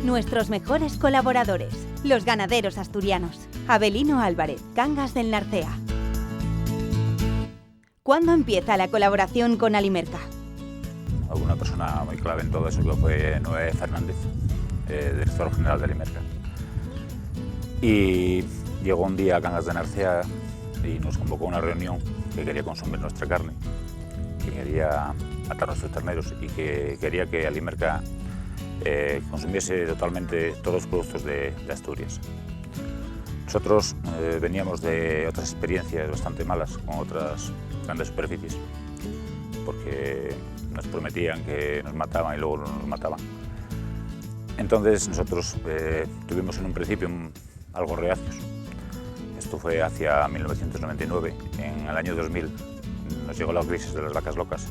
Nuestros mejores colaboradores, los ganaderos asturianos. Avelino Álvarez, Cangas del Narcea. ¿Cuándo empieza la colaboración con Alimerca? Una persona muy clave en todo eso que fue Noé Fernández, director general de Alimerca. Y llegó un día a Cangas de Narcea y nos convocó a una reunión que quería consumir nuestra carne, que quería matar nuestros terneros y que quería que Alimerca consumiese totalmente todos los productos de Asturias. Nosotros veníamos de otras experiencias bastante malas con otras grandes superficies, porque nos prometían que nos mataban y luego no nos mataban. Entonces nosotros tuvimos en un principio algo reacios. Esto fue hacia 1999. En el año 2000 nos llegó la crisis de las vacas locas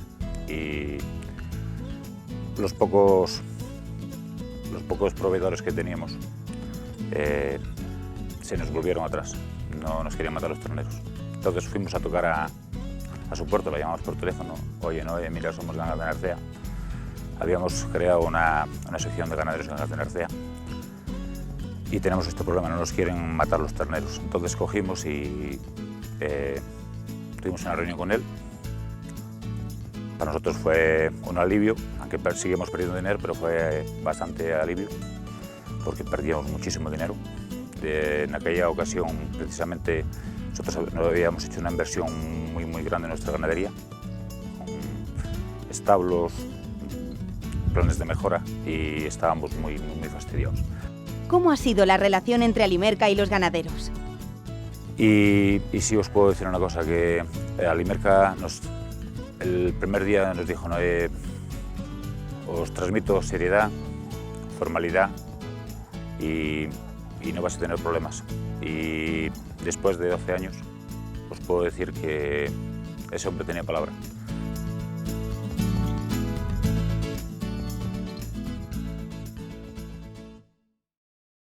y los pocos proveedores que teníamos se nos volvieron atrás, no nos querían matar los terneros. Entonces fuimos a tocar a su puerto, la llamamos por teléfono. Oye, mira, somos Cangas de Narcea. Habíamos creado una asociación de ganaderos en Cangas de Narcea y tenemos este problema, no nos quieren matar los terneros. Entonces cogimos y tuvimos una reunión con él. Para nosotros fue un alivio, aunque seguimos perdiendo dinero, pero fue bastante alivio porque perdíamos muchísimo dinero. En aquella ocasión, precisamente, nosotros habíamos hecho una inversión muy grande en nuestra ganadería, con establos, planes de mejora, y estábamos muy fastidiados. ¿Cómo ha sido la relación entre Alimerca y los ganaderos? Y sí os puedo decir una cosa, que Alimerca el primer día nos dijo, os transmito seriedad, formalidad y no vais a tener problemas. Y después de 12 años os puedo decir que ese hombre tenía palabra.